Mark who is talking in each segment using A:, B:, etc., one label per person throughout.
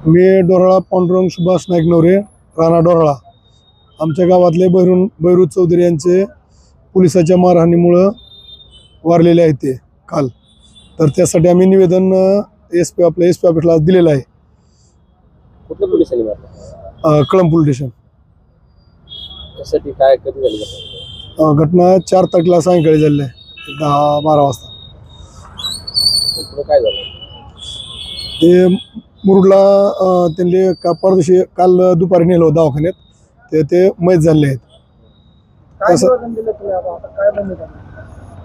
A: मी डोरळा पांडुरंग सुभाष नाईक नवरे राणा डोरळा आमच्या गावातले बैरू चौधरी यांचे पोलिसाच्या मारहाणीमुळं वारलेले आहेत ते काल। तर त्यासाठी आम्ही निवेदन एसपी ऑफिसला दिलेलं आहे।
B: कुठल्या पोलिसांनी मारलं?
A: Kalamb police station.
B: त्यासाठी काय कधी झाली
A: घटना 4 तारखेला सायंकाळी झाली आहे 10-12 वाजता।
B: पुढे काय झालं?
A: ते मुरुडला त्यांनी परदिवशी काल दुपारी नेलं होतं दवाखान्यात, ते मयत झाले आहेत।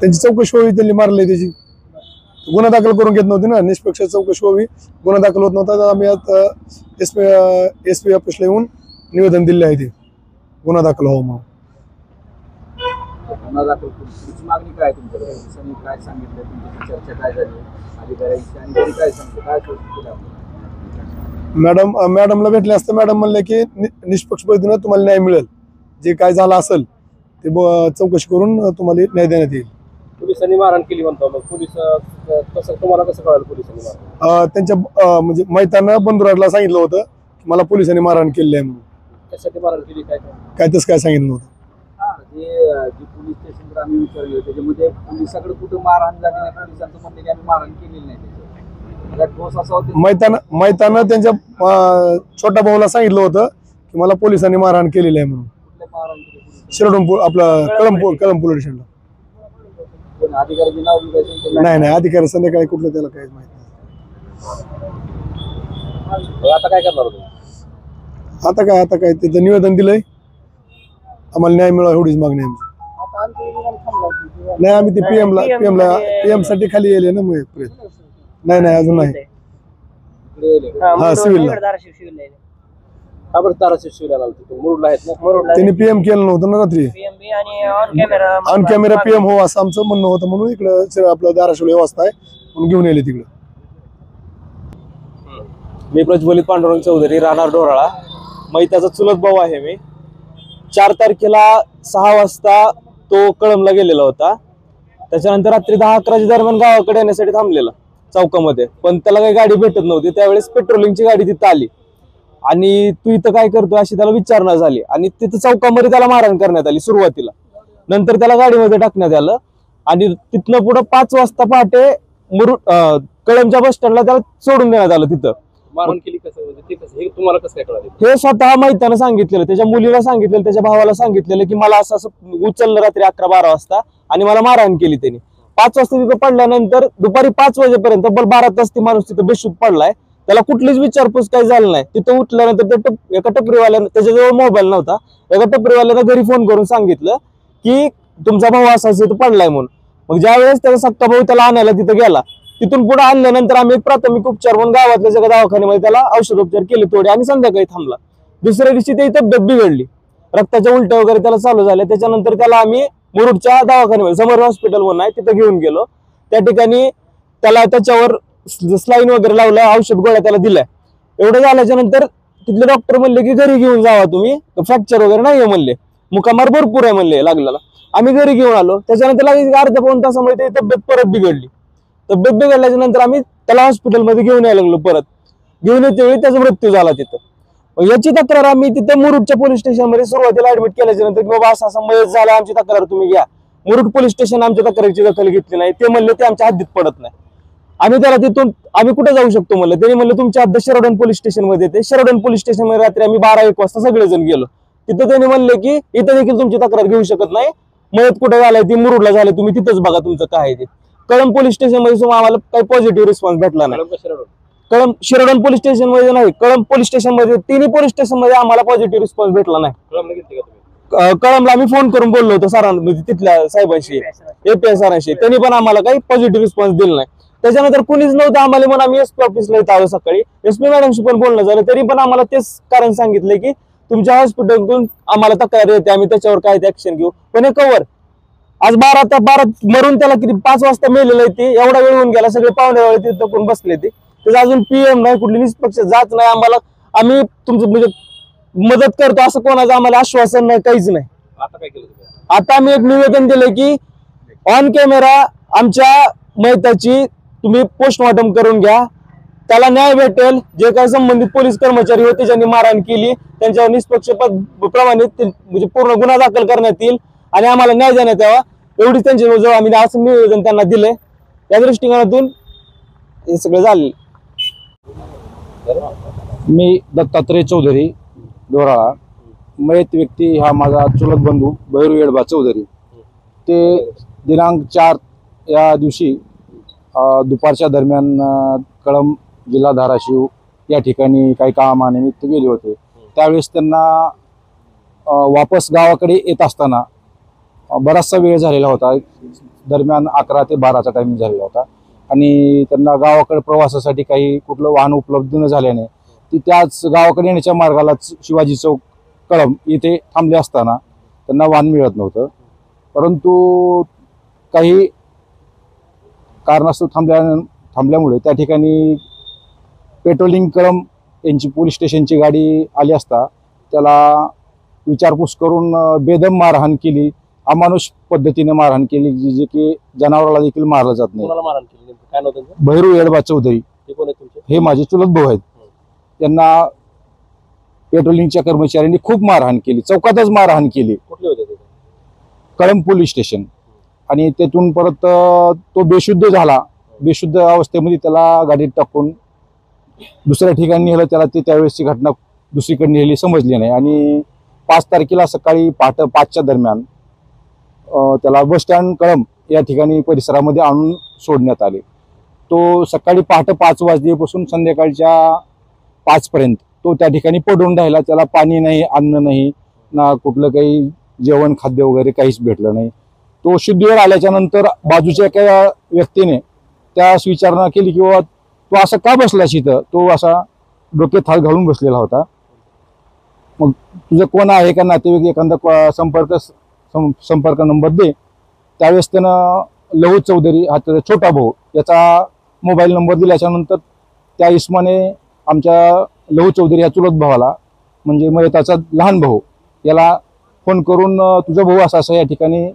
A: त्यांची चौकशी व्हावी, त्यांनी मारले त्याची गुन्हा दाखल करून घेत नव्हते ना, निष्पक्ष चौकशी व्हावी, गुन्हा दाखल होत नव्हता। आम्ही आता एसपी ऑफिसला येऊन निवेदन दिले आहे, ते गुन्हा दाखल व्हावं म्हणून।
B: गुन्हा दाखल तुमची मागणी काय तुमच्याकडे? पोलिसांनी काय सांगितलं? तुमची चर्चा काय झाली अधिकाऱ्यांची आणि त्यांनी काय सांगितलं? काय केलं?
A: मॅडमला भेटले असते, मॅडम म्हणले की निष्पक्ष पद्धतीने तुम्हाला न्याय मिळेल, जे काय झालं असेल ते चौकशी करून तुम्हाला न्याय देण्यात येईल।
B: पोलिसांनी मारहाण केली म्हणतो, मग पोलीस तुम्हाला कसं कळलं पोलिसांनी मारहाण?
A: त्यांच्या म्हणजे मैतानं बंधुराजला सांगितलं होतं की मला पोलिसांनी मारहाण केली आहे म्हणून।
B: कशासाठी मारहाण केली
A: काय तसं काय सांगितलं नव्हतं।
B: जी पोलीस स्टेशनवर आम्ही विचारले त्याच्यामध्ये पोलिसाकडे कुठं मारहाण झाली नाही, पोलिसांचं म्हणणे की आम्ही मारहाण केलेली नाही।
A: मैतानं त्यांच्या छोट्या भाऊला सांगितलं होतं की मला पोलिसांनी मारहाण केलेली आहे म्हणून। शिरडून आपलं कळंब पोलीस स्टेशनला। नाही अधिकारी संध्याकाळी कुठलं त्याला काहीच माहिती
B: नाही। आता काय करणार होतं?
A: आता काय त्याचं निवेदन दिलंय, आम्हाला न्याय मिळावा एवढीच मागणी आमची। नाही आम्ही ते पीएम साठी खाली येले ना मग। नाही अजून नाही। सिव्हिलला त्यांनी पीएम केलं नव्हतं ना रात्री, ऑन कॅमेरा पीएम हो असं आमचं म्हणणं होतं, म्हणून इकडं आपलं धाराशिव व्यवस्था आहे म्हणून घेऊन येले तिकडं।
C: मी प्रज्वलित पांडुरंग चौधरी राहणार डोराळा, मैताचा चुलत भाऊ आहे मी। 4 तारखेला 6 वाजता तो कळंबला गेलेला होता, त्याच्यानंतर रात्री 10-11 दरम्यान गावाकडे येण्यासाठी थांबलेला चौकामध्ये, पण त्याला काही गाडी भेटत नव्हती। त्यावेळेस पेट्रोलिंगची गाडी तिथं आली आणि तू इथं काय करतो अशी त्याला विचारणा झाली आणि तिथं चौकामध्ये त्याला मारहाण करण्यात आली सुरुवातीला। नंतर त्याला गाडीमध्ये टाकण्यात आलं आणि तिथनं पुढे 5 वाजता पहाटे कळंबच्या बस स्टँडला त्याला सोडून देण्यात आलं। तिथं
B: मारहाण केली कसं, हे तुम्हाला कसं काय कळलं?
C: हे स्वतः मैतानं सांगितलेलं, त्याच्या मुलीला सांगितलेलं, त्याच्या भावाला सांगितलेलं की मला असं उचललं रात्री 11-12 वाजता आणि मला मारहाण केली त्यांनी। 5 वाजता तिथं पडल्यानंतर दुपारी 5 वाजेपर्यंत तब्बल 12 तास ती माणूस तिथं बेशुद्ध पडलाय, त्याला कुठलीच विचारपूस काही झालं नाही। तिथं उठल्यानंतर एका टपरीवाल्यानं, त्याच्याजवळ मोबाईल नव्हता, एका टपरीवाल्यानं घरी फोन करून सांगितलं की तुमचा भाऊ असा तिथं पडलाय म्हणून। मग ज्या वेळेस त्याचा सक्का भाऊ त्याला आणायला तिथं गेला, तिथून पुढे आणल्यानंतर आम्ही एक प्राथमिक उपचार म्हणून गावातल्या सगळ्या दवाखान्यामध्ये त्याला औषधोपचार केले थोडे आणि संध्याकाळी थांबला। दुसऱ्या दिवशी त्याची तब्येत बिघडली, रक्ताच्या उलट्या वगैरे त्याला चालू झाल्या। त्याच्यानंतर त्याला आम्ही मुरुडच्या दवाखान्यामध्ये समर हॉस्पिटल म्हणून आहे तिथं घेऊन गेलो। त्या ठिकाणी त्याला त्याच्यावर स्लाईन वगैरे लावलं, औषध गोळ्या त्याला दिल्या। एवढं झाल्याच्या नंतर तिथले डॉक्टर म्हणले की घरी घेऊन जावा तुम्ही, फ्रॅक्चर वगैरे नाहीये म्हणले, मुकामार भरपूर आहे म्हणले लागलेला। आम्ही घरी घेऊन आलो, त्याच्यानंतर अर्ध्या-पाऊण तासामध्ये तब्येत परत बिघडली। तब्येत बिघडल्याच्या नंतर आम्ही त्याला हॉस्पिटलमध्ये घेऊन यायला लागलो। परत घेऊन येते वेळी त्याचा मृत्यू झाला तिथं। याची तक्रार आम्ही तिथं मुरुडच्या पोलीस स्टेशनमध्ये सुरुवातीला ऍडमिट केल्याच्या नंतर की बाबा असा मयत झाला, आमची तक्रार तुम्ही घ्या। मुरुड पोलीस स्टेशन आमच्या तक्रारीची दखल घेतली नाही, ते म्हणले ते आमच्या हद्दीत पडत नाही। आम्ही त्याला तिथून आम्ही कुठे जाऊ शकतो म्हणलं, त्यांनी म्हणलं तुमच्या हद्द शिरडण पोलीस स्टेशन मध्ये येते। शिरडण पोलीस स्टेशन मध्ये रात्री आम्ही 12-1 वाजता सगळेजण गेलो। तिथं त्यांनी म्हणले की इथं देखील तुमची तक्रार घेऊ शकत नाही, मयत कुठे झालाय ती मुरुडला झालं, तुम्ही तिथंच बघा तुमचं काय आहे ते। कळंब पोलीस स्टेशन मध्ये आम्हाला काही पॉझिटिव्ह रिस्पॉन्स भेटला नाही। शिरडण पोलीस स्टेशन मध्ये नाही, कळंब पोलीस स्टेशन मध्ये, तिन्ही पोलीस स्टेशन मध्ये आम्हाला पॉझिटिव्ह रिस्पॉन्स भेटला नाही। कळंबला आम्ही फोन करून बोललो होतो सरांना, तिथल्या साहेबांशी, एपीएस सरांशी, त्यांनी पण आम्हाला काही पॉझिटिव्ह रिस्पॉन्स दिला नाही। त्याच्यानंतर कुणीच नव्हतं आम्हाला, म्हणून आम्ही एसपी ऑफिसला येत आलो सकाळी। एसपी मॅडमशी पण बोलणं झालं, तरी पण आम्हाला तेच कारण सांगितलं की तुमच्या हॉस्पिटलकडून आम्हाला तक्रार येते, आम्ही त्याच्यावर काय ऍक्शन घेऊ। पण हे कवर आज 12 मरून त्याला किती 5 वाजता मेलेलं आहे, ते एवढा वेळ होऊन गेला, सगळे पाहुणे वेळ तिथं कोण बसले ते, त्याचं अजून पीएम नाही, कुठली निष्पक्ष जाच नाही आम्हाला, आम्ही तुमचं म्हणजे मदत करतो असं कोणाचं आम्हाला आश्वासन नाही, काहीच नाही।
B: आता काय केलं?
C: आता आम्ही एक निवेदन दिलं की ऑन कॅमेरा आमच्या मैताची तुम्ही पोस्टमॉर्टम करून घ्या त्याला न्याय भेटेल. जे काही संबंधित पोलीस कर्मचारी होते ज्यांनी मारहाण केली त्यांच्यावर निष्पक्षपातप्रमाणे म्हणजे पूर्ण गुन्हा दाखल करण्यात येईल आणि आम्हाला न्याय देण्यात यावा एवढीच त्यांच्याजवळ आम्ही असं निवेदन त्यांना दिलंय. या दृष्टिकोनातून हे सगळं झाले.
D: मी दत्तात्रय चौधरी दोराळा. मयत व्यक्ती हा माझा चुलत बंधू भैरू येडबा चौधरी. ते दिनांक 4 या दिवशी दुपारच्या दरम्यान कळंब जिल्हा धाराशिव या ठिकाणी काही कामानिमित्त गेले होते. त्यावेळेस त्यांना वापस गावाकडे येत असताना बराचसा वेळ झालेला होता. दरम्यान 11 ते 12चा टायमिंग झालेला होता आणि त्यांना गावाकडे प्रवासासाठी काही कुठलं वाहन उपलब्ध न झाल्याने ती त्याच गावाकडे येण्याच्या मार्गाला शिवाजी चौक कळंब इथे थांबले असताना त्यांना वाहन मिळत नव्हतं. परंतु काही कारणास्तव थांबल्यामुळे त्या ठिकाणी पेट्रोलिंग कळंब यांची पोलीस स्टेशनची गाडी आली असता त्याला विचारपूस करून बेदम मारहाण केली. अमानुष पद्धतीने मारहाण केली जी की जनावराला देखील मारलं जात नाही.
B: काय नव्हतं
D: भैरू येडबा चौधरी हे माझे चुलत भाऊ आहेत. त्यांना पेट्रोलिंगच्या कर्मचाऱ्यांनी खूप मारहाण केली, चौकातच मारहाण केली.
B: कुठले होते ते?
D: Kalamb police station. आणि तेथून परत तो बेशुद्ध झाला. बेशुद्ध अवस्थेमध्ये त्याला गाडीत टाकून दुसऱ्या ठिकाणी नेलं. त्याला ते त्यावेळेसची घटना दुसरीकडे नेली समजली नाही आणि 5 तारखेला सकाळी पहाटे 5च्या दरम्यान त्याला बस स्टँड कळंब या ठिकाणी परिसरामध्ये आणून सोडण्यात आले. तो सकाळी पहाटे 5 वाजल्यापासून संध्याकाळच्या 5 पर्यंत तो त्या ठिकाणी पडून राहिला. त्याला पाणी नाही, अन्न नाही, ना कुठलं काही जेवण खाद्य वगैरे काहीच भेटलं नाही. तो शुद्धीवर आल्याच्या नंतर बाजूच्या एका व्यक्तीने त्यास विचारणा केली की बाबा तो असं का बसलास इथं. तो असा डोक्यात हात घालून बसलेला होता. मग तुझं कोण आहे का नातेवाईक एखादा संपर्क नंबर दे. त्यावेळेस त्यानं लहू चौधरी हा त्याचा छोटा भाऊ याचा मोबाईल नंबर दिल्याच्या नंतर त्या इस्माने आमच्या लहू चौधरी या चुलत भावाला म्हणजे मयताचा लहान भाऊ याला फोन करून तुझा भाऊ असा असा या ठिकाणी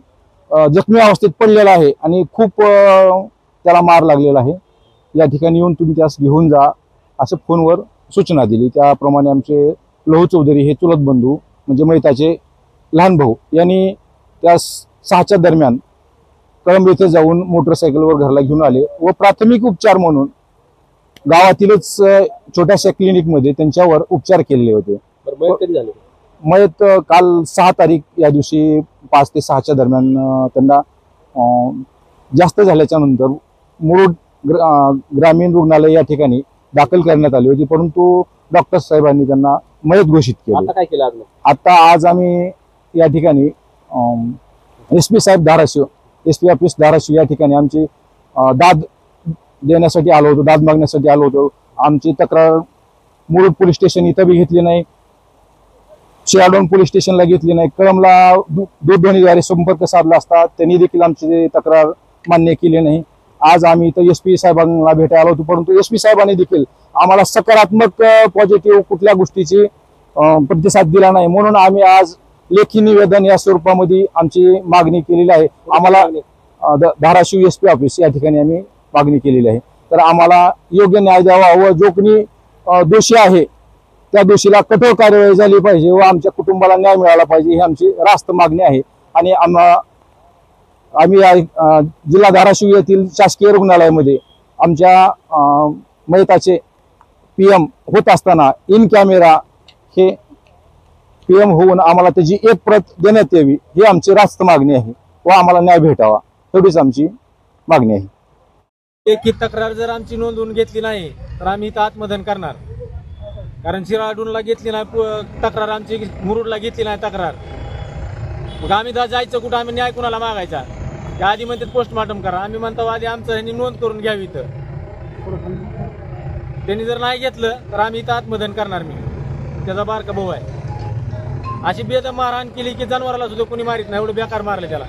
D: जखमी अवस्थेत पडलेला आहे आणि खूप त्याला मार लागलेला आहे. या ठिकाणी येऊन तुम्ही त्यास घेऊन जा असं फोनवर सूचना दिली. त्याप्रमाणे आमचे लहू चौधरी हे चुलत बंधू म्हणजे मयताचे लहान भाऊ यांनी त्या 6च्या दरम्यान कळंब येथे जाऊन मोटरसायकलवर घरला घेऊन आले व प्राथमिक उपचार म्हणून गावातीलच छोट्याशा क्लिनिकमध्ये त्यांच्यावर उपचार केलेले होते. मयत काल 6 तारीख या दिवशी 5 ते 6च्या दरम्यान त्यांना जास्त झाल्याच्या नंतर मुरुड ग्रामीण रुग्णालय या ठिकाणी दाखल करण्यात आली होती. परंतु डॉक्टर साहेबांनी त्यांना मयत घोषित केले.
B: आता काय केलं?
D: आता आज आम्ही या ठिकाणी SP साहेब धाराशिव SP ऑफिस धाराशिव या ठिकाणी आमची दाद देण्यासाठी आलो होतो, दाद मागण्यासाठी आलो होतो. आमची तक्रार मुरुड पोलीस स्टेशन इथं बी घेतली नाही, शिराडोन पोलीस स्टेशनला घेतली नाही, कळंबला दूरध्वनीद्वारे संपर्क साधला असता त्यांनी देखील आमची तक्रार मान्य केली नाही. आज आम्ही इथं SP साहेबांना भेटायला आलो होतो. परंतु SP साहेबांनी देखील आम्हाला सकारात्मक पॉझिटिव्ह कुठल्या गोष्टीची प्रतिसाद दिला नाही. म्हणून आम्ही आज लेखी निवेदन या स्वरूपामध्ये आमची मागणी केलेली आहे. आम्हाला धाराशिव SP ऑफिस या ठिकाणी आम्ही मागणी केलेली आहे. तर आम्हाला योग्य न्याय द्यावा व जो कोणी दोषी आहे त्या दोषीला कठोर कार्यवाही झाली पाहिजे व आमच्या कुटुंबाला न्याय मिळाला पाहिजे ही आमची रास्त मागणी आहे. आणि आम्ही जिल्हा धाराशिव येथील शासकीय रुग्णालयामध्ये आमच्या मयताचे PM होत असताना इन कॅमेरा हे PM होऊन आम्हाला त्याची एक प्रत देण्यात यावी ही आमची रास्त मागणी आहे व आम्हाला न्याय भेटावा एवढीच आमची मागणी आहे.
E: एक तक्रार जर आमची नोंदवून घेतली नाही तर आम्ही इथं आत्मदहन करणार. कारण शिराडूनला घेतली नाही तक्रार, आमची मुरुडला घेतली नाही तक्रार, मग आम्ही जायचं कुठं? आम्ही न्याय कुणाला मागायचा? त्या आधी म्हणतात पोस्टमॉर्टम करा. आम्ही म्हणतो आधी आमचं ह्यांनी नोंद करून घ्यावी. इथं त्यांनी जर नाही घेतलं तर आम्ही इथं आत्मदहन करणार. मी त्याचा बारका भाऊ आहे. अशी बेदम मारहाण केली की जनावराला सुद्धा कोणी मारित नाही, एवढं बेकार मारलं त्याला.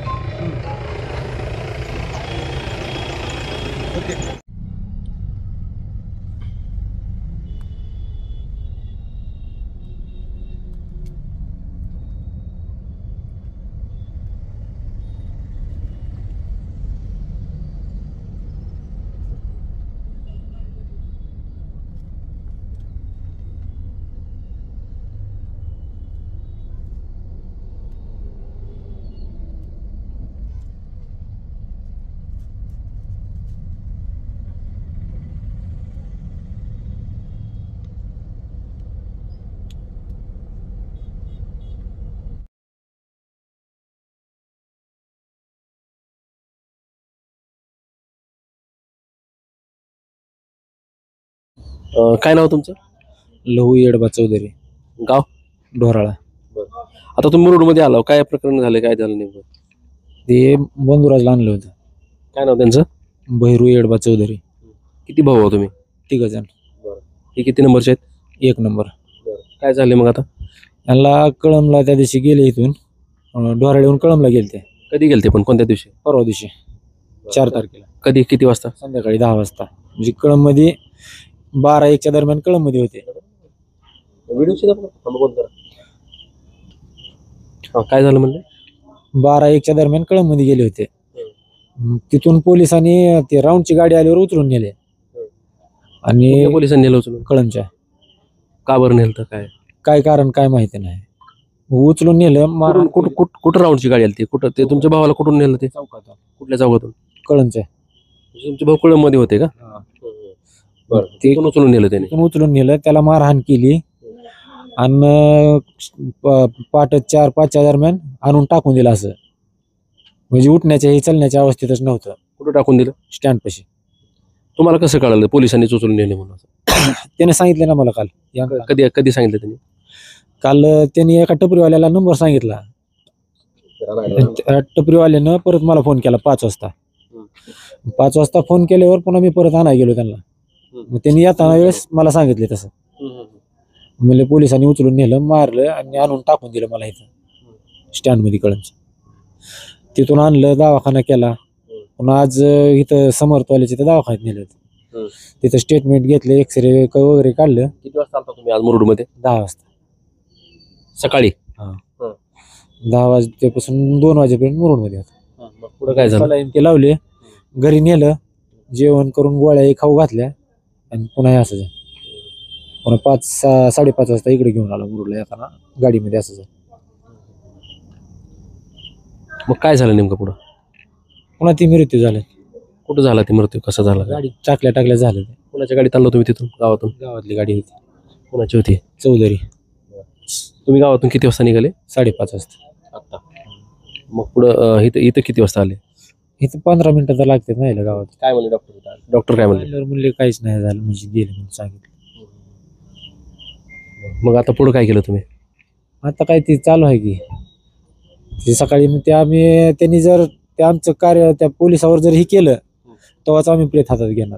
F: काय नाव तुमचं?
C: लहू येडबा चौधरी,
F: गाव?
C: ढोराळा.
F: आता तुम्ही मुरुडमध्ये आला, काय प्रकरण झालं, काय झालं नेमकं?
C: ते बंधुराजला आणलं होतं,
F: काय नाव त्यांचं?
C: बहिरू येडबा चौधरी.
F: किती भाऊ आहो तुम्ही?
C: 3 जण.
F: हे किती नंबरचे आहेत?
C: 1 नंबर.
F: काय झाले मग आता?
C: यांना कळमला त्या दिवशी गेले इथून, ढोराळीहून कळमला गेले ते
F: कधी गेलते पण, कोणत्या दिवशी?
C: परवा दिवशी 4 तारखेला
F: कधी, किती वाजता?
C: संध्याकाळी 10 वाजता. म्हणजे कळममध्ये 12-1च्या दरम्यान कळममध्ये होते.
F: काय झालं म्हणले?
C: 12-1च्या दरम्यान कळममध्ये गेले होते. तिथून पोलिसांनी ते राऊंडची गाडी आल्यावर उचलून नेले आणि
F: कुठल्या पोलिसांनी नेलं उचलून?
C: कळमच्या.
F: का बरं नेलं तर काय?
C: काय कारण काय माहिती नाही, उचलून नेलं.
F: कुठं राऊंडची गाडी आली ती? कुठं ते तुमच्या भावाला कुठून नेलं ते?
C: चौकातून.
F: कुठल्या चौकातून?
C: कळमच्या.
F: तुमचे भाऊ कळममध्ये होते का? बरं,
C: ते
F: तिथून उचलून नेलं त्याने.
C: तिथून उचलून नेलं, त्याला मारहाण केली आणि पाट 4-5च्या दरम्यान आणून टाकून दिलं. असं म्हणजे उठण्याच्या हे चलण्याच्या अवस्थेतच नव्हतं.
F: कुठं टाकून दिलं?
C: स्टँड पाशी.
F: तुम्हाला कसं कळालं पोलिसांनी उचलून नेले म्हणून?
C: त्याने सांगितलं ना मला काल.
F: कधी कधी सांगितलं त्यांनी?
C: काल त्यांनी एका टपरीवाल्याला नंबर सांगितला. त्या टपरीवाल्यानं परत मला फोन केला 5 वाजता. 5 वाजता फोन केल्यावर पुन्हा मी परत आणायला गेलो त्यांना. मग त्यांनी येताना वेळेस मला सांगितले तसं. म्हणजे पोलिसांनी उचलून नेलं, मारलं आणि आणून टाकून दिलं मला इथं स्टँडमध्ये कळमचं. तिथून आणलं, दवाखाना केला. पुन्हा आज इथं समर्थवाल्याच्या इथं दवाखान्यात नेलं होतं. तिथं स्टेटमेंट घेतले, एक्सरे वगैरे काढलं.
F: किती वाजता आलता तुम्ही आज मुरुडमध्ये?
C: 10 वाजता
F: सकाळी.
C: 10 वाजल्यापासून 2 वाजेपर्यंत मुरुडमध्ये होता.
F: पुढे काय झालं?
C: सलाईन ते लावले, घरी नेलं, जेवण करून गोळ्या खाऊ घातल्या आणि पुन्हा असं झालं. पुन्हा 5-5:30 वाजता इकडे घेऊन आलो मुरुडला येताना गाडीमध्ये. असं झालं.
F: मग काय झालं नेमकं पुढं?
C: पुन्हा ती मृत्यू झाला.
F: कुठं झाला ते मृत्यू? कसा झाला?
C: गाडी टाकल्या झालं.
F: कोणाच्या गाडीत आणलं तुम्ही तिथून, गावातून?
C: गावातली गाडी होती.
F: कोणाची होती?
C: चौधरी.
F: तुम्ही गावातून किती वाजता निघाले?
C: 5:30 वाजता.
F: आता मग पुढं इथं किती वाजता आले?
C: इथं 15 मिनिटं तर लागतात नाही गावात.
F: काय म्हणले डॉक्टर? डॉक्टर काय म्हणले?
C: म्हणले काहीच नाही झालं, म्हणजे गेले म्हणून सांगितलं.
F: मग आता पुढं काय केलं तुम्ही?
C: आता काय ते चालू आहे की ते सकाळी मग त्यांनी जर ते आमचं कार्य त्या पोलिसावर जर हे केलं तेव्हाच आम्ही प्रेत हातात घेणार.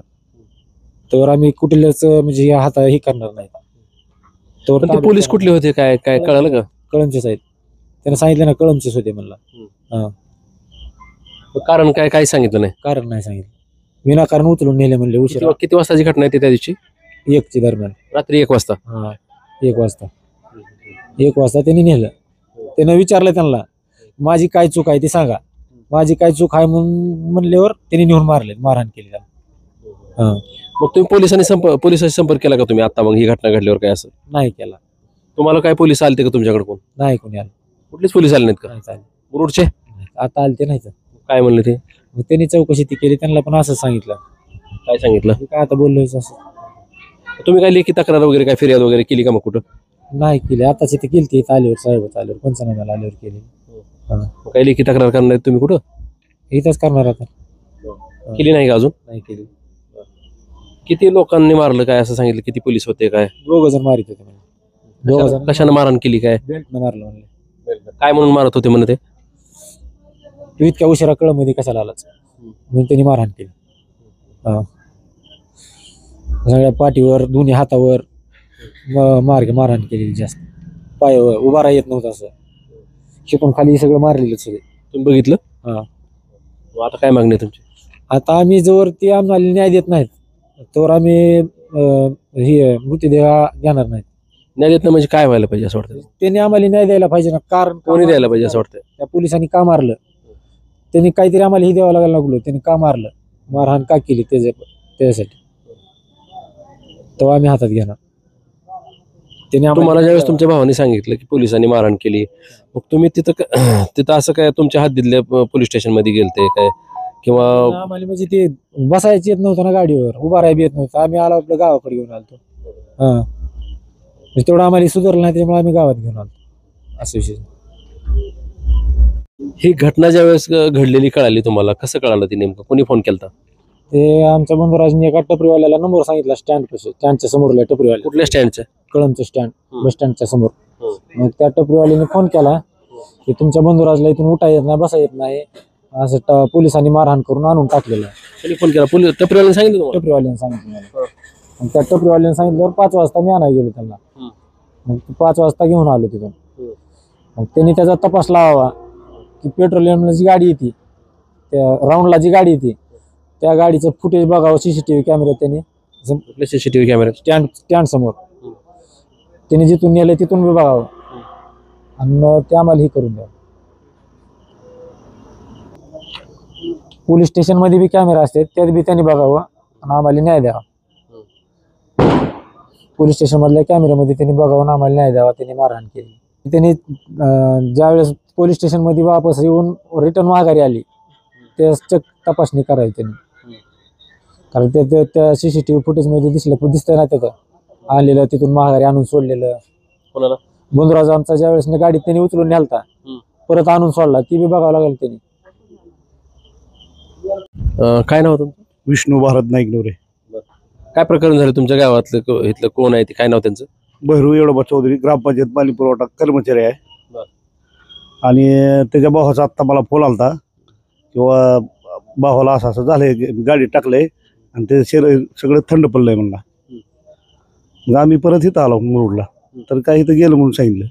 C: तर आम्ही कुठल्याच म्हणजे हात हे करणार नाही.
F: पण ते पोलीस कुठले होते, काय काय कळालं का?
C: कळमचेच आहेत. त्यांना सांगितलं ना, कळमचेच होते म्हणला.
F: कारण काय काय सांगितलं नाही?
C: कारण नाही सांगितलं, विनाकारण उचलून नेले म्हणले. उशिरा.
F: किती वाजताची घटना आहे त्या दिवशी?
C: 1च्या दरम्यान.
F: रात्री 1 वाजता?
C: 1 वाजता. 1 वाजता त्यांनी नेलं. त्यानं विचारलं त्यांना, माझी काय चूक आहे ती सांगा. माझी काय चूक आहे म्हणून म्हणल्यावर त्यांनी नेऊन मारहाण केली त्याला.
F: मग तुम्ही पोलिसांशी संपर्क केला का तुम्ही आता? मग ही घटना घडल्यावर काय असं
C: नाही केला.
F: तुम्हाला काय पोलीस आलते का तुमच्याकडे? कोण
C: नाही कोणी आलं.
F: कुठलेच पोलीस आले नाहीत का?
C: नाही चालेल.
F: मुरुडचे
C: आता आले ते नाही.
F: काय म्हणले ते?
C: मग त्यांनी चौकशी ती केली, त्यांना पण असं सांगितलं.
F: काय सांगितलं?
C: काय आता बोललोय असं.
F: तुम्ही काय लेखी तक्रार वगैरे काय फिर्याद वगैरे केली का मग कुठं?
C: नाही केली. आताची ती केली ती आल्यावर, साहेबच आल्यावर, पंचनाम्याला आल्यावर केली.
F: मग काही लेखी तक्रार करणार तुम्ही कुठं?
C: इथंच करणार आता.
F: केली नाही का अजून?
C: नाही केली.
F: किती लोकांनी मारलं काय असं सांगितलं? किती पोलीस होते काय?
C: 2 जण मारित होते म्हणे. 2 जण
F: कशानं मारहाण केली काय?
C: बेल्टनं मारलं म्हणले.
F: काय म्हणून मारत होते म्हणे ते?
C: तू इतक्या उशिरा कळममध्ये कशाला आलाच म्हणून त्यांनी मारहाण केली. सगळ्या पाठीवर, दोन्ही हातावर मारहाण केलेली. जास्त पायावर उभा राहा येत नव्हतं. असं शिकून खाली सगळं मारलेलं सगळे.
F: तुम्ही बघितलं? आता काय मागणी तुमची?
C: आता आम्ही जोवर ते आम्हाला न्याय देत नाहीत तोवर आम्ही हे मृतदेह घेणार नाहीत.
F: न्याय देत नाही म्हणजे काय व्हायला पाहिजे असं वाटतं?
C: त्यांनी आम्हाला न्याय द्यायला पाहिजे ना. कारण
F: कोणी द्यायला पाहिजे असं वाटतं?
C: त्या पोलिसांनी का मारलं? त्यांनी काहीतरी आम्हाला हे द्यावं लागायला लागलो. त्यांनी का मारलं, मारहाण का केली त्याच्यासाठी तेव्हा आम्ही हातात घेणार.
F: तुम्हाला ज्यावेळेस तुमच्या भावाने सांगितलं की पोलिसांनी मारहाण केली, मग तुम्ही तिथं असं काय तुमच्या हद्दीतल्या पोलीस स्टेशन मध्ये गेलते काय? किंवा
C: आम्हाला म्हणजे ते बसायचं येत नव्हतं ना, गाडीवर उभा राहायला येत नव्हतं. आम्ही आलो आपल्या गावाकडे घेऊन आलतो. तेवढं आम्हाला सुधारलं नाही, त्यामुळे आम्ही गावात घेऊन आलो. असं विषय.
F: ही घटना ज्यावेळेस घडलेली कळाली तुम्हाला, कसं कळालं ती नेमकं? कोणी फोन केलता?
E: ते आमच्या बंधुराजने एका टपरीवाल्याला नंबर सांगितला स्टँडच्या समोरल्या टपरीवाल्या,
F: कुठल्या स्टँडचं?
E: कळमचं स्टँड, बस स्टँडच्या समोर.
F: हम्म.
E: मग त्या टपरीवाल्याने फोन केला की तुमच्या बंधुराजला इथून उठा येत नाही, बसा येत नाही, असं पोलिसांनी मारहाण करून आणून टाकलेलं आहे.
F: त्यांनी फोन केला, पोलीस टपरीवाल्याने सांगितलं तुम्हाला?
E: टपरीवाल्याने सांगितलं मला. मग त्या टपरीवाल्याने सांगितल्यावर 5 वाजता मी आणायला गेलो त्यांना. मग 5 वाजता घेऊन आलो तिथून. मग त्यांनी त्याचा तपास लावावा की पेट्रोलियमला जी गाडी येते, त्या राऊंडला जी गाडी येते, त्या गाडीचं फुटेज बघावं CCTV कॅमेऱ्यात. त्यांनी
F: कुठल्या CCTV कॅमेऱ्यात?
E: स्टँड समोर त्यांनी जिथून नेलं तिथून बी बघावं आणि मग ते आम्हाला हे करून द्यावं. पोलीस स्टेशन मध्ये बी कॅमेरा असतात, त्यात बी त्यांनी बघावं आणि आम्हाला न्याय द्यावा. पोलीस स्टेशन मधल्या कॅमेऱ्यामध्ये त्यांनी बघावं आणि आम्हाला न्याय द्यावा. त्यांनी मारहाण केली. त्यांनी ज्यावेळेस पोलीस स्टेशन मध्ये वापस येऊन रिटर्न माघारी आली त्याच चेक तपासणी करावी त्यांनी. कारण त्या CCTV फुटेज मध्ये दिसतंय ना तिथं आलेलं, तिथून माघारी आणून सोडलेलं.
F: कोणाला?
E: बंधुराज आमचा ज्यावेळेस गाडीत त्यांनी उचलून न्यालता, परत आणून सोडला, ती बी बघावं लागेल त्यांनी.
F: काय नाव तुमचं?
G: विष्णू भारत नाईकनवरे.
F: काय प्रकरण झालं तुमच्या गावातलं? इथलं कोण आहे ते? काय नाव त्यांचं?
G: भैरू येडोबा चौधरी, ग्रामपंचायत पाणी पुरवठा कर्मचारी आहे. आणि त्याच्या भावाचा आत्ता मला फोन आलता किंवा भावाला असं असं झालंय, गाडी टाकलंय आणि ते शरीर सगळं थंड पडलंय म्हणला. मग आम्ही परत इथं आलो मुरुडला, तर काय इथं गेलं म्हणून सांगितलं.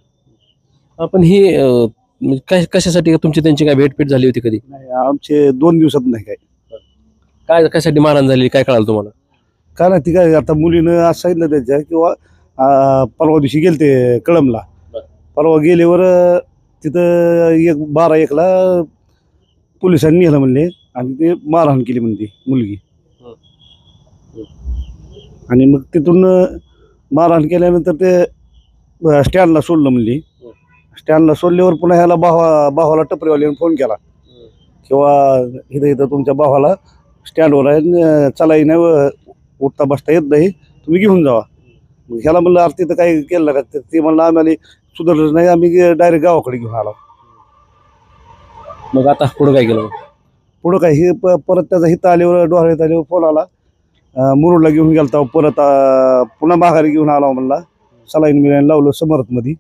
F: आपण ही म्हणजे काय कशासाठी तुमची त्यांची काय भेटफेट झाली होती कधी?
G: नाही, आमचे 2 दिवसात नाही काय.
F: काय कशासाठी मारहाण झाली काय कळालं तुम्हाला?
G: काय नाही, ती काय आता मुलीनं असं सांगितलं त्याच्या किंवा परवा दिवशी गेलते कळमला. परवा गेल्यावर तिथं 12-1ला पोलिसांनी नेलं म्हणले आणि ते मारहाण केली म्हणते मुलगी. आणि मग तिथून मारहाण केल्यानंतर ते स्टँडला सोडलं म्हणली. स्टँडला सोडल्यावर पुन्हा ह्याला भावाला टपरीवाल्याने फोन केला किंवा इथं तुमच्या भावाला स्टँडवर आहे, चालाही नाही, उठता बसता येत नाही, तुम्ही घेऊन जावा. मग ह्याला म्हणलं अरे तिथं काय केलं का? ते म्हणलं आम्हाला सुधारलं नाही, आम्ही डायरेक्ट गावाकडे घेऊन आलो.
F: मग आता पुढं काय केलं?
G: पुढं काय हे परत त्याचा हित आल्यावर डोहाळ्यात आल्यावर फोन आला, मुरुडला घेऊन गेलता, परत पुन्हा माघारी घेऊन आला म्हणला. सलाईन मिलाईन लावलं समर्थमध्ये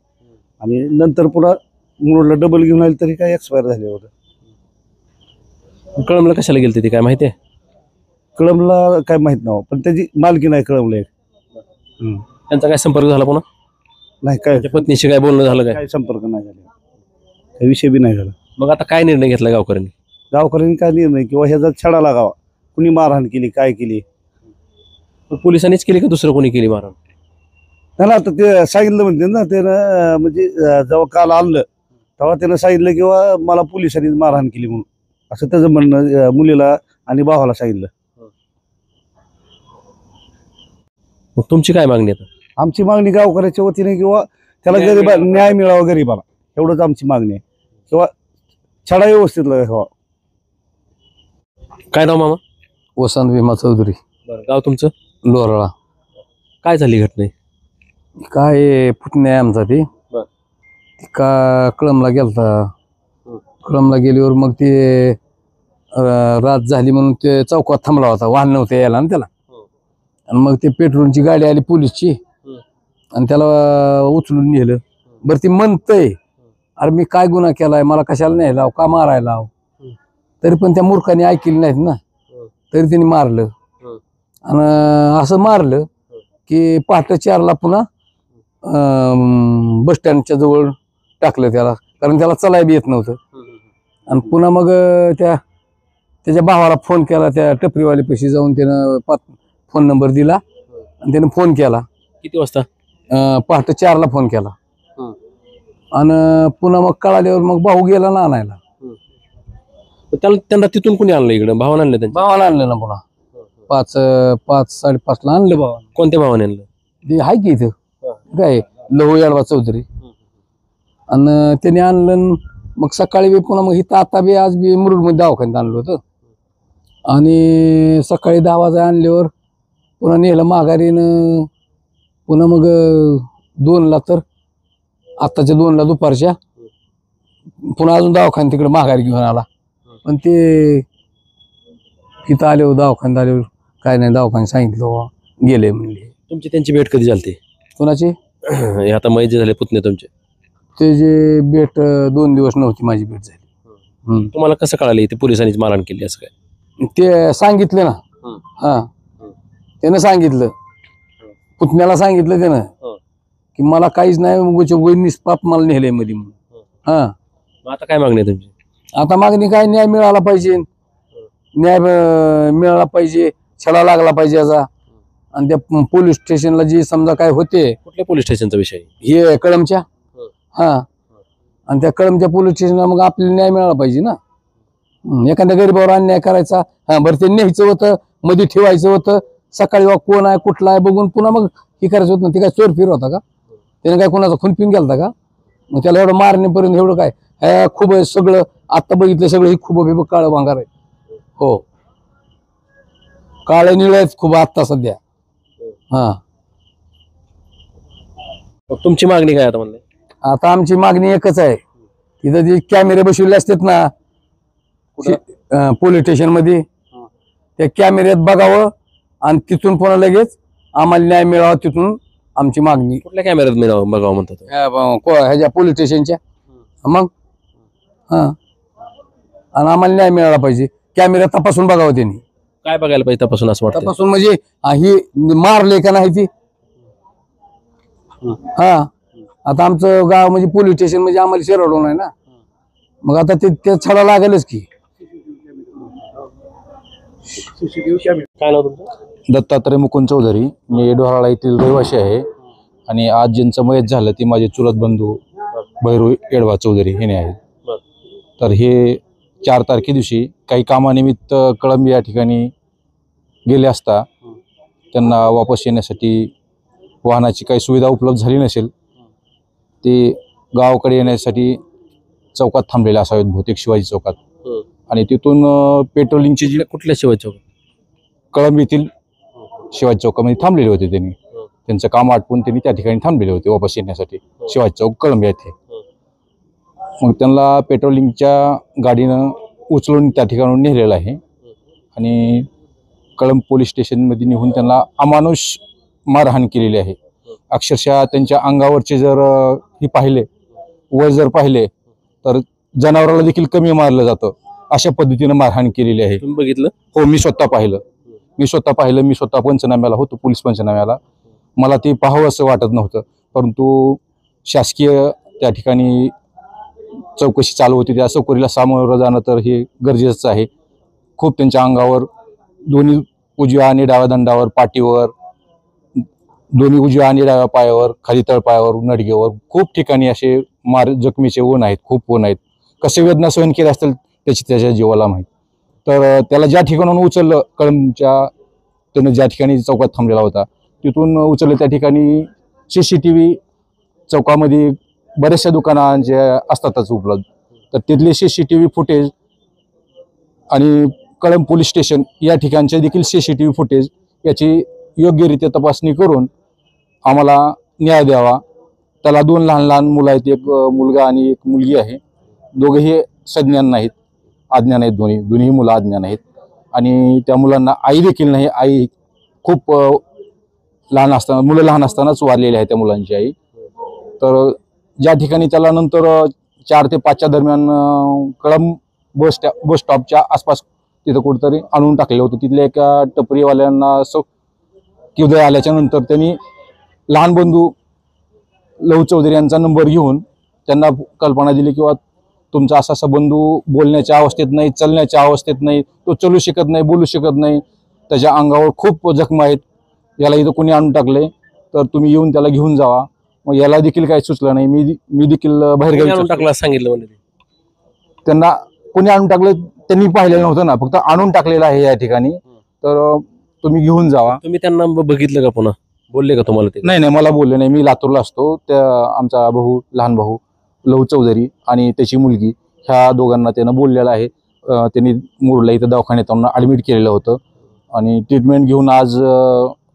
G: आणि नंतर पुन्हा मुरुडला डबल घेऊन आले तरी काय एक्सपायर झाले होतं.
F: कळमला कशाला गेलते ते काय माहिती आहे?
G: कळमला काय माहित नाही, पण त्याची मालकी नाही कळमला एक.
F: त्यांचा काय संपर्क झाला पुन्हा?
G: नाही, काय
F: त्याच्या पत्नीशी काय बोलणं झालं काय?
G: काय संपर्क नाही झाला, काही विषय बी नाही झाला.
F: मग आता काय निर्णय घेतला गावकऱ्यांनी?
G: गावकऱ्यांनी काय निर्णय किंवा ह्याचा छडा लागावा, कुणी मारहाण केली काय केली.
F: पोलिसांनीच केली का दुसरं कोणी केली मारहाण?
G: नाही ना, आता ते सांगितलं म्हणते ना त्यानं, म्हणजे जेव्हा काल आणलं तेव्हा त्यानं सांगितलं किंवा मला पोलिसांनीच मारहाण केली म्हणून, असं त्याचं म्हणणं मुलीला आणि भावाला सांगितलं.
F: मग तुमची काय मागणी आता?
G: आमची मागणी गावकऱ्याच्या वतीने किंवा त्याला गरीबा न्याय मिळावा गरीबाला, एवढंच आमची मागणी आहे. किंवा छडा व्यवस्थित व्हावा.
F: काय नाव मामा?
H: वसंत भीमा चौधरी,
F: गाव तुमचं?
H: लोरळा.
F: काय झाली घटना?
H: काय पुतण्या आहे आमचा ती का कळमला गेलता. कळमला गेल्यावर मग ते रात झाली म्हणून ते चौकात थांबला होता, वाहन नव्हते यायला ना त्याला. आणि मग ते पेट्रोलची गाडी आली पोलीसची आणि त्याला उचलून नेलं. बरं ती म्हणतंय अरे मी काय गुन्हा केलाय, मला कशाला नाही लाव, का मारायला लाव. तरी पण त्या मूर्खाने ऐकली नाहीत ना, तरी त्यांनी मारलं. आणि असं मारलं की पहाटे 4ला पुन्हा बस स्टँडच्या जवळ टाकलं त्याला, कारण त्याला चलाय बी येत नव्हतं. आणि पुन्हा मग त्याच्या भावाला फोन केला, त्या टपरीवाले पैसे जाऊन त्यानं फोन नंबर दिला आणि त्यानं फोन केला.
F: किती वाजता?
H: पहाटे 4ला फोन केला. आणि पुन्हा मग कळाल्यावर मग भाऊ गेला ना आणायला.
F: त्यांना तिथून कोणी आणलं इकडं? भावानं आणलं? त्यांच्या
H: भावाला आणलं ना पुन्हा 5-5:30ला आणलं भावानं.
F: कोणत्या भावाने आणलं?
H: ते आहे की इथं काय लहू येडवा चौधरी. आणि त्याने आणलं. मग सकाळी बी पुन्हा मग इथं आता बी आज बी मुरुडमध्ये दवाखान्यात आणलं होतं. आणि सकाळी 10 वाजता आणल्यावर पुन्हा नेलं माघारीनं. पुन्हा मग 2ला, तर आत्ताच्या 2ला दुपारच्या पुन्हा अजून दवाखान्यात तिकडे माघारी घेऊन आला. पण ते इथं आले दवाखान्यात आले काय नाही दवाखान्यात सांगितलं बाबा गेले म्हणले.
F: तुमची त्यांची भेट कधी झाली?
H: कोणाची
F: हे आता माहित झाले पुतणे तुमचे,
H: ते जे भेट 2 दिवस नव्हती माझी भेट झाली.
F: तुम्हाला कसं कळाले ते पोलिसांनीच मारहाण केली असं काय?
H: ते सांगितलं ना. हा त्यानं सांगितलं, पुतण्याला सांगितलं त्यानं की मला काहीच नाही उगाच निष्पाप मला नेलंय मध्ये म्हणून. हा
F: मग आता काय मागणी आहे तुमची?
H: आता मागणी काय, न्याय मिळाला पाहिजे, न्याय मिळाला पाहिजे, छडा लागला पाहिजे याचा. आणि त्या पोलीस स्टेशनला जे समजा काय होते,
F: कुठल्या पोलीस स्टेशनचा विषय?
H: हे कळमच्या. हा आणि त्या कळमच्या पोलीस स्टेशनला मग आपल्याला न्याय मिळाला पाहिजे ना. एखाद्या गरीबावर अन्याय करायचा, हा बरं ते न्यायचं होतं, मध्ये ठेवायचं होतं, सकाळी कोण आहे कुठला आहे बघून पुन्हा मग हे करायचं होतं ना. ते काय चोर फिर होता का? त्याने काय कोणाचा खून पिऊन गेलता का? मग त्याला एवढं मारण्यापर्यंत एवढं काय खूप आहे सगळं. आता बघितलं सगळं ही खूप बिब काळं भांगार आहे. हो काळे निळ आहेत खूप आत्ता सध्या. हा
F: मग तुमची मागणी काय आता म्हणले?
H: आता आमची मागणी एकच आहे, तिथं जे कॅमेरे बसवले असतात ना पोलीस स्टेशन मध्ये, त्या कॅमेऱ्यात बघावं आणि तिथून पुन्हा लगेच आम्हाला न्याय मिळावा. तिथून आमची मागणी.
F: कुठल्या कॅमेऱ्यात मिळावं बघावं म्हणतात?
H: ह्याच्या पोलीस स्टेशनच्या. मग हा आणि आम्हाला न्याय मिळाला पाहिजे. कॅमेरा तपासून बघावं त्यांनी.
F: काय बघायला पाहिजे तपासून असं वाटतं?
H: तपासून म्हणजे ही मारले का नाही ती. हा आता आमचं गाव म्हणजे पोलीस स्टेशन म्हणजे आम्हाला शिरवलं आहे ना. मग आता ते छडा लागेलच की.
F: काय नाव तुमचं?
D: दत्तात्रय मुकुंद चौधरी. मी डोहाळा येथील रहिवासी आहे आणि आज ज्यांचं मयत झालं ते माझे चुलत बंधू भैरू येडवा चौधरी हे आहेत. तर हे 4 तारखे दिवशी काही कामानिमित्त कळंब या ठिकाणी गेले असता त्यांना वापस येण्यासाठी वाहनाची काही सुविधा उपलब्ध झाली नसेल, ते गावाकडे येण्यासाठी चौकात थांबलेले असावेत बहुतेक, शिवाजी चौकात. आणि तिथून पेट्रोलिंगची जी
F: कुठल्या शिवाजी चौक?
D: कळंब येथील शिवाजी चौकामध्ये थांबलेले होते. त्यांनी त्यांचं काम आटपून त्यांनी त्या ठिकाणी थांबलेले होते वापस येण्यासाठी शिवाजी चौक कळंब येथे. मग त्यांना पेट्रोलिंगच्या गाडीनं उचलून त्या ठिकाणून नेलेलं आहे आणि कळंब पोलीस स्टेशनमध्ये नेऊन त्यांना अमानुष मारहाण केलेली आहे. अक्षरशः त्यांच्या अंगावरचे जर ही पाहिले, वर जर पाहिले तर जनावराला देखील कमी मारलं जातं अशा पद्धतीनं मारहाण केलेली आहे.
F: तुम्ही बघितलं?
D: हो, मी स्वतः पाहिलं. मी स्वतः पंचनाम्याला होतो, पोलीस पंचनाम्याला. मला ते पाहावं असं वाटत नव्हतं, परंतु शासकीय त्या ठिकाणी चौकशी चालू होती, त्या चौकशीला सामोरं जाणं तर हे गरजेचं आहे. खूप त्यांच्या अंगावर दोन्ही उजव्या आणि डाव्या दंडावर, पाठीवर, दोन्ही उजव्या आणि डाव्या पायावर, खाली तळपायावर, नडगेवर खूप ठिकाणी असे जखमीचे ऊन आहेत, खूप ऊन आहेत. कसे वेदना सहन केले असतील त्याच्या जीवाला माहीत. तर त्याला ज्या ठिकाणून उचललं, कळंबच्या त्यानं ज्या ठिकाणी चौकात थांबलेला होता तिथून उचललं, त्या ठिकाणी CCTV चौकामध्ये बऱ्याचशा दुकानांचे असतातच उपलब्ध. तर तिथले CCTV फुटेज आणि कळंब पोलीस स्टेशन या ठिकाणचे देखील CCTV फुटेज याची योग्यरित्या तपासणी करून आम्हाला न्याय द्यावा. त्याला 2 लहान मुलं आहेत, एक मुलगा आणि एक मुलगी आहे. दोघेही सज्ञान नाहीत, अज्ञान आहेत, दोन्ही मुलं अज्ञान आहेत. आणि त्या मुलांना आई देखील नाही. आई खूप मुलं लहान असतानाच वारलेली आहे त्या मुलांची आई. तर ज्या ठिकाणी त्याला नंतर 4 ते 5च्या दरम्यान कळंब बस स्टॉपच्या आसपास तिथं कुठेतरी आणून टाकलेलं होतं. तिथल्या एका टपरीवाल्यांना असं किवदय आल्याच्या नंतर त्यांनी लहान बंधू लहू चौधरी यांचा नंबर घेऊन त्यांना कल्पना दिली किंवा तुमचा असा बंधू बोलण्याच्या अवस्थेत नाही, चालण्याच्या अवस्थेत नाही, तो चलू शकत नाही, बोलू शकत नाही, त्याच्या अंगावर खूप जखमा आहेत, याला इथं कोणी आणून टाकले तर तुम्ही येऊन त्याला घेऊन जावा. मग याला देखील काही सुचलं नाही. मी देखील बाहेर
F: आणून टाकलं सांगितलं म्हणजे?
D: त्यांना कोणी आणून टाकलं त्यांनी पाहिलेलं नव्हतं ना, फक्त आणून टाकलेलं आहे या ठिकाणी, तर तुम्ही घेऊन जावा.
F: तुम्ही त्यांना बघितलं का? पुन्हा बोलले का तुम्हाला ते?
D: नाही, मला बोलले नाही. मी लातूरला असतो. त्या आमचा लहान भाऊ लहू चौधरी आणि त्याची मुलगी ह्या दोघांना त्यानं बोललेलं आहे. त्यांनी मुरुडला इथं दवाखान्यात ॲडमिट केलेलं होतं आणि ट्रीटमेंट घेऊन आज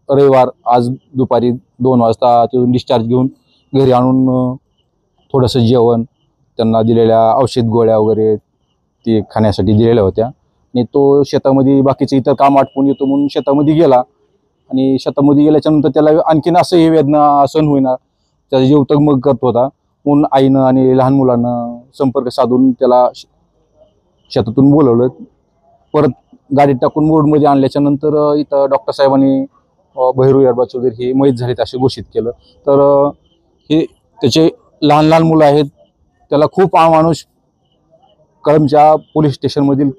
D: रविवार, आज दुपारी 2 वाजता तिथून डिस्चार्ज घेऊन घरी आणून थोडंसं जेवण, त्यांना दिलेल्या औषध गोळ्या वगैरे ते खाण्यासाठी दिलेल्या होत्या. आणि तो शेतामध्ये बाकीचे इतर काम आटपून येतो म्हणून शेतामध्ये गेला आणि शेतामध्ये गेल्याच्या नंतर त्याला आणखीन असं हे वेदना सहन होईना, त्याचा जीव तगमग करत होता म्हणून आईनं आणि लहान मुलानं संपर्क साधून त्याला शेतातून बोलवलं. परत गाडीत टाकून मुरुडमध्ये आणल्याच्या नंतर इथं डॉक्टर साहेबांनी भैरू यारबा चौधरी हे मयत झालेत असे घोषित केलं. तर हे त्याचे लहान लहान मुलं आहेत, त्याला खूप माणूस कळंबच्या पोलीस स्टेशनमधील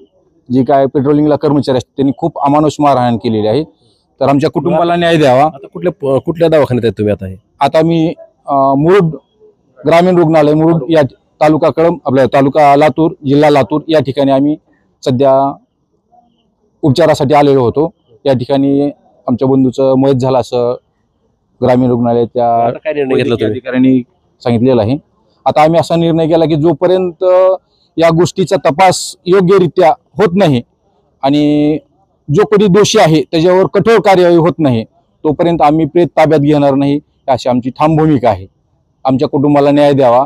D: जे काय पेट्रोलिंगला कर्मचारी असतात त्यांनी खूप अमानुष मारहाण केलेली आहे. तर आमच्या कुटुंबाला न्याय द्यावा.
F: आता कुठल्या दवाखान्यात आहे तुम्ही आता? हे
D: आता मी मुरुड ग्रामीण रुग्णालय मुरुड या तालुका कळंब आपल्या तालुका लातूर जिल्हा लातूर या ठिकाणी आम्ही सध्या उपचारासाठी आलेलो होतो. या ठिकाणी आमच्या बंधूचं मयत झालं असं ग्रामीण रुग्णालयाच्या
F: आता काय निर्णय घेतला तुम्ही?
D: अधिकाऱ्यांनी सांगितलेलं आहे. आता आम्ही असा निर्णय केला की जोपर्यंत या गोष्टीचा तपास योग्यरित्या होत नाही आणि जो कोणी दोषी आहे त्याच्यावर कठोर कार्यवाही होत नाही तोपर्यंत आम्ही प्रेत ताब्यात घेणार नाही, अशी आमची ठाम भूमिका आहे. आमच्या कुटुंबाला न्याय द्यावा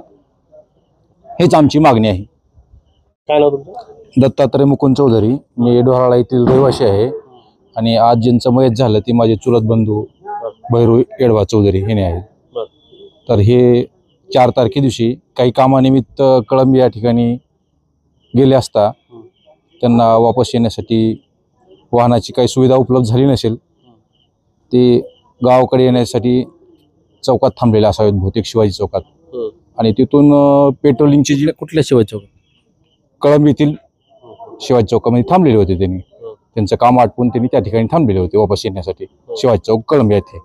D: हेच आमची मागणी आहे.
F: काय नाव तुमचं?
D: दत्तात्रय मुकुंद चौधरी, मी डोहाळा येथील रहिवासी आहे आणि आज ज्यांचं मयत झालं ते माझे चुलत बंधू भैरू येडवा चौधरी हे आहेत. तर हे 4 तारखे दिवशी काही कामानिमित्त कळंब या ठिकाणी गेले असता त्यांना वापस येण्यासाठी वाहनाची काही सुविधा उपलब्ध झाली नसेल, ते गावाकडे येण्यासाठी चौकात थांबलेले असावेत बहुतेक शिवाजी चौकात. आणि तिथून पेट्रोलिंगची जी
F: कुठल्या शिवाजी चौक?
D: कळंब येथील शिवाजी चौकामध्ये थांबलेले होते. त्यांनी त्यांचं काम आटपून त्यांनी त्या ठिकाणी थांबलेले होते वापस येण्यासाठी शिवाजी चौक कळंब येथे.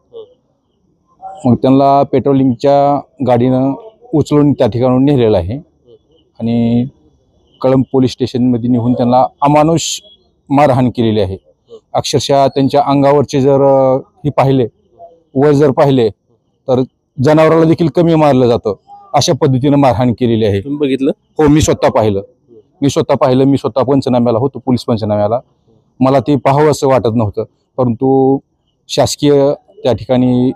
D: मग त्यांना पेट्रोलिंगच्या गाडीनं उचलून त्या ठिकाणून नेलेलं आहे आणि कळंब पोलीस स्टेशनमध्ये नेऊन त्यांना अमानुष मारहाण केलेली आहे. अक्षरशः त्यांच्या अंगावरचे जर हे पाहिले वय जर पाहिले तर जनावराला देखील कमी मारलं जातं अशा पद्धतीनं मारहाण केलेली आहे.
F: तुम्ही बघितलं?
D: हो, मी स्वतः पाहिलं. मी स्वतः पंचनाम्याला होतो, पोलीस पंचनाम्याला. मला ते पाहावं असं वाटत नव्हतं, परंतु शासकीय त्या ठिकाणी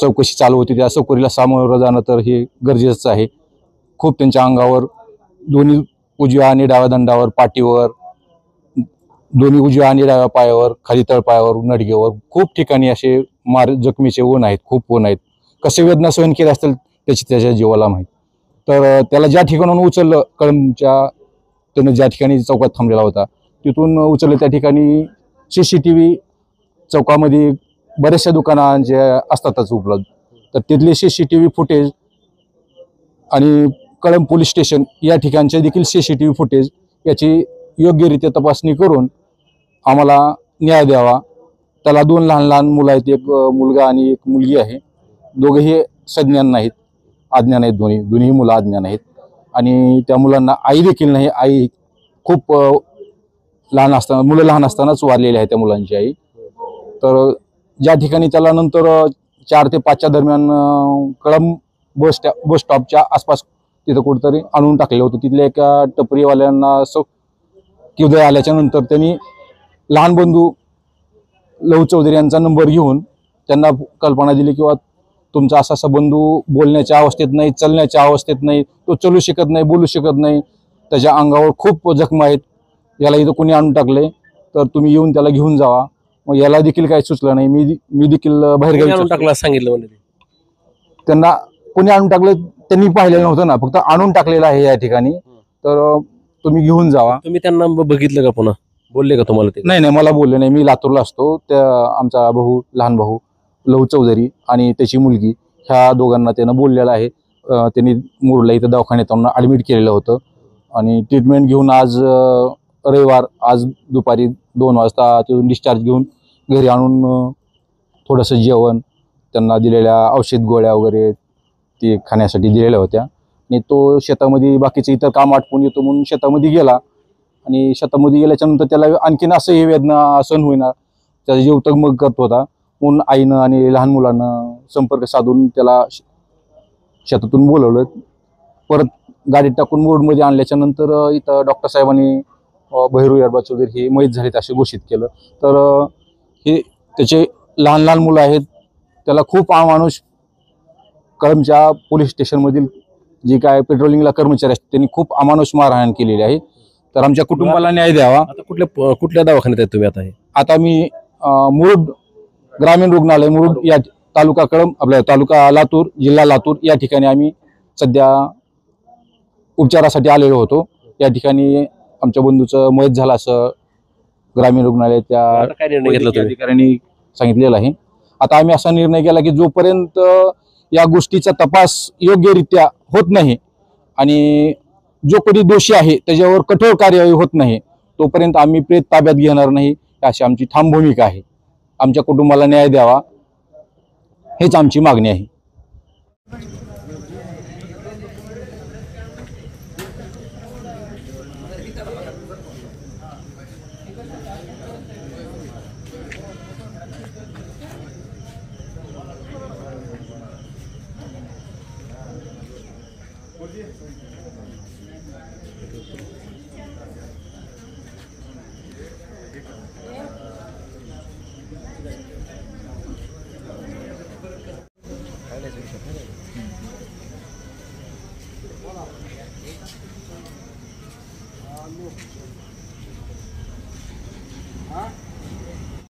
D: चौकशी चालू होती, त्या चौकशीला सामोरं जाणं तर हे गरजेचं आहे. खूप त्यांच्या अंगावर दोन्ही उजव्या आणि डाव्या दंडावर, पाठीवर, दोन्ही उजव्या आणि डाव्या पायावर, खाली तळपायावर, नडगेवर खूप ठिकाणी असे जखमीचे ऊन आहेत, खूप ऊन आहेत. कसे वेदना सहन केले असतील त्याच्या जीवाला माहीत. तर त्याला ज्या ठिकाणाहून उचललं कळंबच्या त्यानं ज्या ठिकाणी चौकात थांबलेला होता तिथून उचललं त्या ठिकाणी CCTV चौकामध्ये बऱ्याचशा दुकानांचे असतातच उपलब्ध. तर तिथले CCTV फुटेज आणि कळंब पोलीस स्टेशन या ठिकाणचे देखील CCTV फुटेज याची योग्यरित्या तपासणी करून आम्हाला न्याय द्यावा. त्याला 2 लहान लहान मुलं आहेत, एक मुलगा आणि एक मुलगी आहे. दोघेही सज्ञान नाहीत, अज्ञान आहेत, दोन्ही मुलं अज्ञान आहेत. आणि त्या मुलांना आई देखील नाही. आई खूप मुलं लहान असतानाच वारलेली आहे त्या मुलांची आई. तर ज्या ठिकाणी त्याला नंतर 4 ते 5च्या दरम्यान कळंब बस स्टॉपच्या आसपास तिथं कुठेतरी आणून टाकलेलं होतं. तिथल्या एका टपरीवाल्यांना किवदय आल्याच्या नंतर त्यांनी लहान बंधू लहू चौधरी यांचा नंबर घेऊन त्यांना कल्पना दिली किंवा तुमचा असा बंधू बोलण्याच्या अवस्थेत नाही, चालण्याच्या अवस्थेत नाही, तो चलू शकत नाही, बोलू शकत नाही, त्याच्या अंगावर खूप जखमा आहेत, याला इथं कोणी आणून टाकले तर तुम्ही येऊन त्याला घेऊन जावा. मग याला देखील काही सुचलं नाही. मी देखील बाहेर
F: टाकला सांगितलं म्हणजे
D: त्यांना कोणी आणून टाकलं त्यांनी पाहिलेलं नव्हतं ना, फक्त आणून टाकलेलं आहे या ठिकाणी, तर तुम्ही घेऊन जावा.
F: तुम्ही त्यांना बघितलं का? पुन्हा बोलले का तुम्हाला ते?
D: नाही, मला बोलले नाही. मी लातूरला असतो. त्या आमचा लहान भाऊ लहू चौधरी आणि त्याची मुलगी ह्या दोघांना त्यानं बोललेलं आहे. त्यांनी मुरुडला इथं दवाखान्यात ॲडमिट केलेलं होतं आणि ट्रीटमेंट घेऊन आज रविवार, आज दुपारी 2 वाजता तिथून डिस्चार्ज घेऊन घरी आणून थोडंसं जेवण, त्यांना दिलेल्या औषध गोळ्या वगैरे ते खाण्यासाठी दिलेल्या होत्या. आणि तो शेतामध्ये बाकीचे इतर काम आटपून येतो म्हणून शेतामध्ये गेला आणि शेतामध्ये गेल्याच्या नंतर त्याला आणखीन असं हे वेदना सहन होईना, त्याचा जीव तगमग करत होता म्हणून आईनं आणि लहान मुलानं संपर्क साधून त्याला शेतातून बोलवलं. परत गाडीत टाकून मुरुडमध्ये आणल्याच्या नंतर इथं डॉक्टर साहेबांनी भैरू यारबा चौधरी हे मयत झालेत असे घोषित केलं. तर हे त्याचे लहान लहान मुलं आहेत, त्याला खूप माणूस कळंबच्या पोलीस स्टेशनमधील जे काय पेट्रोलिंगला कर्मचारी असतात त्यांनी खूप अमानुष मारहाण केलेली आहे. तर आमच्या कुटुंबाला न्याय द्यावा.
F: आता कुठल्या दवाखान्यात आहे तुम्ही आता? हे
D: आता मी मुरुड ग्रामीण रुग्णालय मुरुड या तालुका कळंब आपल्या तालुका लातूर जिल्हा लातूर या ठिकाणी आम्ही सध्या उपचारासाठी आलेलो होतो. या ठिकाणी आमच्या बंधूचं मयत झालं असं ग्रामीण रुग्णालय त्या
F: आता काय निर्णय घेतला तुम्ही?
D: अधिकाऱ्यांनी सांगितलेलं आहे. आता आम्ही असा निर्णय केला की जोपर्यंत या गोष्टीचा तपास योग्यरित्या होत नाही आणि जो कोणी दोषी आहे त्याच्यावर कठोर कार्यवाही होत नाही तोपर्यंत आम्ही प्रेत ताब्यात घेणार नाही अशी आमची ठाम भूमिका आहे. आमच्या कुटुंबाला न्याय द्यावा हेच आमची मागणी आहे.